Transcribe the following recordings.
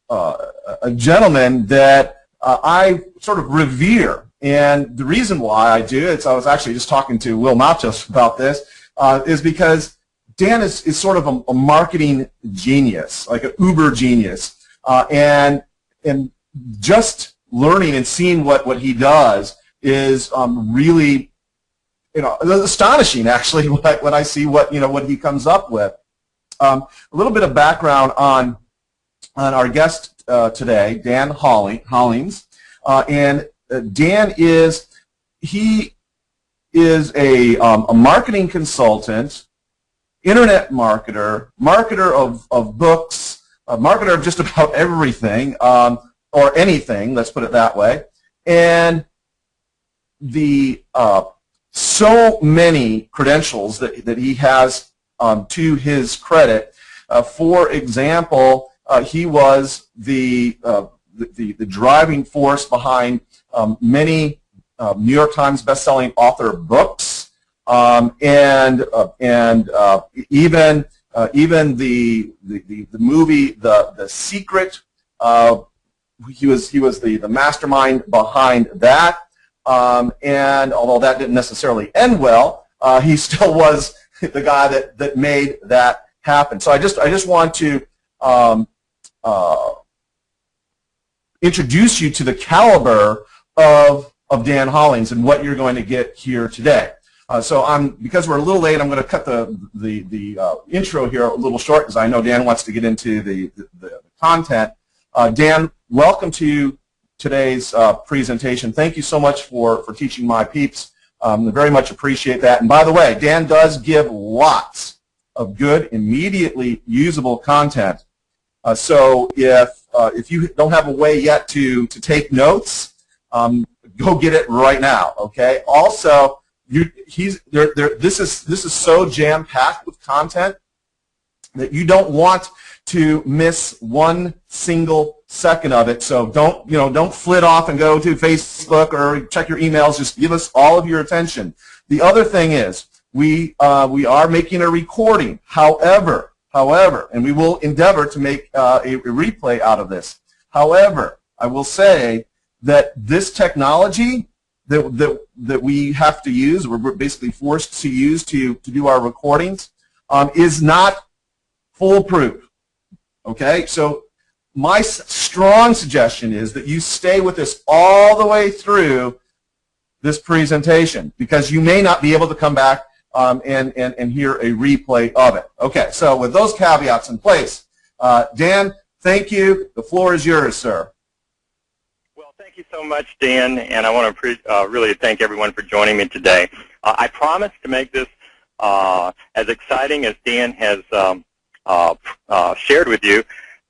a gentleman that I sort of revere. And the reason why I do it, so I was actually just talking to Will Nachos about this, is because Dan is sort of a marketing genius, like an uber genius. And just learning and seeing what he does is really, astonishing actually when I see what he comes up with. A little bit of background on our guest today, Dan Hollings, and Dan is a marketing consultant, internet marketer, marketer of books, a marketer of just about everything, or anything, let's put it that way. And the so many credentials that he has to his credit. For example, he was the driving force behind many New York Times best-selling author books, and even the movie The Secret. He was the mastermind behind that, and although that didn't necessarily end well, he still was the guy that made that happen. So I just want to introduce you to the caliber of Dan Hollings and what you're going to get here today. Because we're a little late, I'm going to cut the intro here a little short because I know Dan wants to get into the content. Dan, welcome to today's presentation. Thank you so much for teaching my peeps. I very much appreciate that. And by the way, Dan does give lots of good, immediately usable content. So if you don't have a way yet to take notes, go get it right now. Okay. Also, this is so jam-packed with content that you don't want to miss one single second of it. So don't flit off and go to Facebook or check your emails. Just give us all of your attention. The other thing is we are making a recording. However, and we will endeavor to make a replay out of this. However, I will say that this technology that we have to use, we're basically forced to use to do our recordings, is not foolproof. Okay, so my strong suggestion is that you stay with us all the way through this presentation because you may not be able to come back and hear a replay of it. Okay, so with those caveats in place, Dan, thank you. The floor is yours, sir. Well, thank you so much, Dan, and I want to really thank everyone for joining me today. I promise to make this as exciting as Dan has shared with you,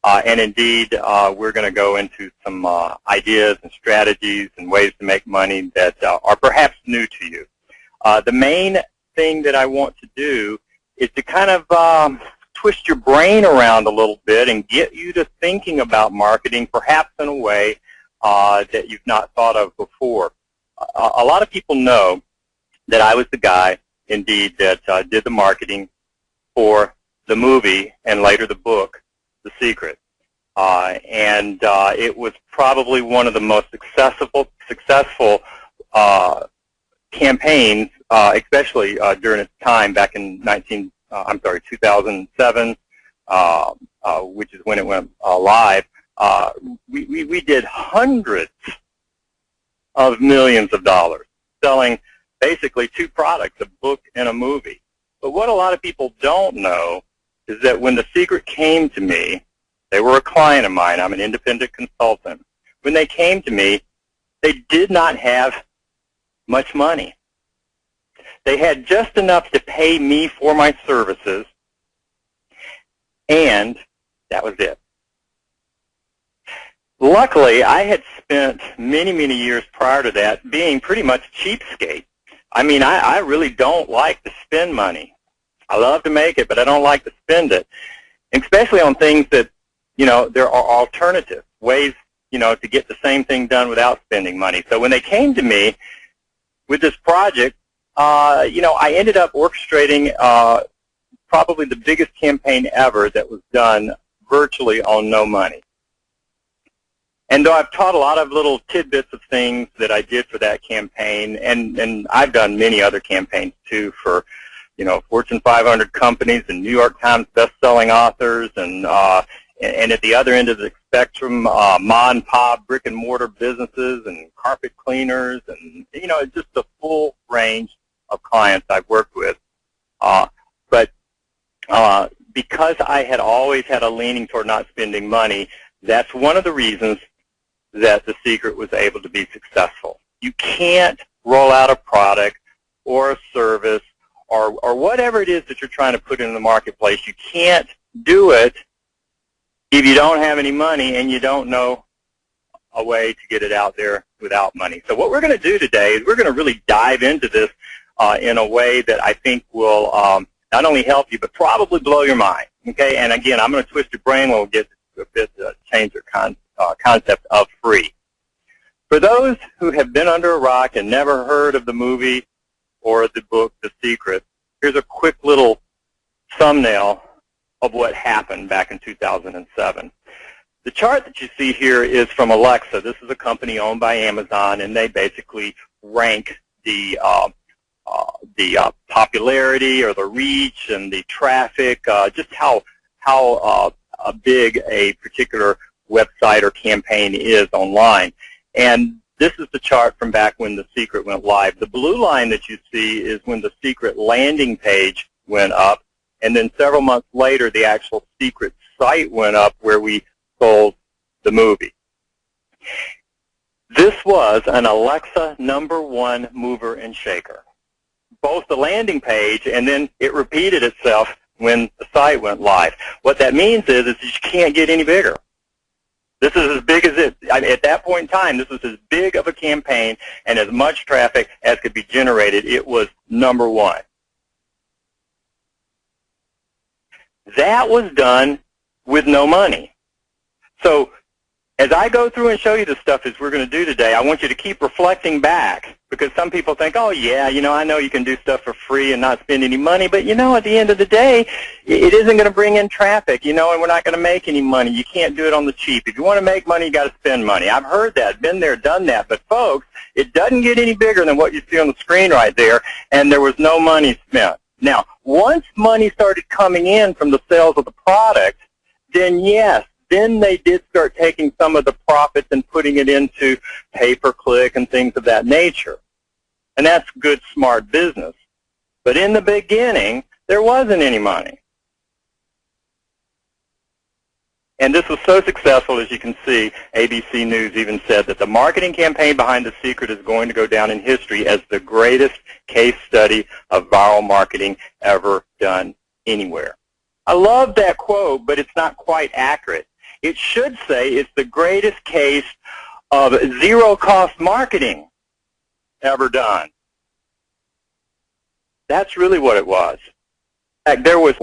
and indeed we're going to go into some ideas and strategies and ways to make money that are perhaps new to you. The main thing that I want to do is to kind of twist your brain around a little bit and get you to thinking about marketing perhaps in a way that you've not thought of before. A lot of people know that I was the guy, indeed, that did the marketing for the movie and later the book, The Secret. And it was probably one of the most successful campaigns, especially during its time back in 2007, which is when it went live. We did hundreds of millions of dollars selling basically two products, a book and a movie. But what a lot of people don't know is that when The Secret came to me, they were a client of mine. I'm an independent consultant. When they came to me, they did not have much money. They had just enough to pay me for my services, and that was it. Luckily, I had spent many, many years prior to that being pretty much a cheapskate. I mean, I really don't like to spend money. I love to make it, but I don't like to spend it, especially on things that, there are alternative ways, to get the same thing done without spending money. So when they came to me with this project, I ended up orchestrating probably the biggest campaign ever that was done virtually on no money. And though I've taught a lot of little tidbits of things that I did for that campaign, and I've done many other campaigns too for, Fortune 500 companies and New York Times best-selling authors, and at the other end of the spectrum, mom and pop brick-and-mortar businesses and carpet cleaners, and just a full range of clients I've worked with. But because I had always had a leaning toward not spending money, that's one of the reasons that The Secret was able to be successful. You can't roll out a product or a service or whatever it is that you're trying to put in the marketplace. You can't do it if you don't have any money and you don't know a way to get it out there without money. So what we're going to do today is we're going to really dive into this in a way that I think will not only help you but probably blow your mind. Okay, and again, I'm going to twist your brain when we get to a bit to change your concept of free. For those who have been under a rock and never heard of the movie or the book The Secret, here's a quick little thumbnail of what happened back in 2007. The chart that you see here is from Alexa. This is a company owned by Amazon, and they basically rank the popularity or the reach and the traffic, just how big a particular website or campaign is online. And this is the chart from back when The Secret went live. The blue line that you see is when The Secret landing page went up, and then several months later the actual Secret site went up where we sold the movie. This was an Alexa #1 mover and shaker. Both the landing page and then it repeated itself when the site went live. What that means is you can't get any bigger. This is as big as it. At that point in time, this was as big of a campaign and as much traffic as could be generated. It was #1. That was done with no money. So as I go through and show you the stuff as we're going to do today, I want you to keep reflecting back, because some people think, oh yeah, I know you can do stuff for free and not spend any money, but at the end of the day, it isn't going to bring in traffic, and we're not going to make any money. You can't do it on the cheap. If you want to make money, you got to spend money. I've heard that, been there, done that, but folks, it doesn't get any bigger than what you see on the screen right there, and there was no money spent. Now, once money started coming in from the sales of the product, then yes, then they did start taking some of the profits and putting it into pay-per-click and things of that nature. And that's good, smart business. But in the beginning, there wasn't any money. And this was so successful, as you can see, ABC News even said that the marketing campaign behind The Secret is going to go down in history as the greatest case study of viral marketing ever done anywhere. I love that quote, but it's not quite accurate. It should say it's the greatest case of zero-cost marketing ever done. That's really what it was. In fact, there was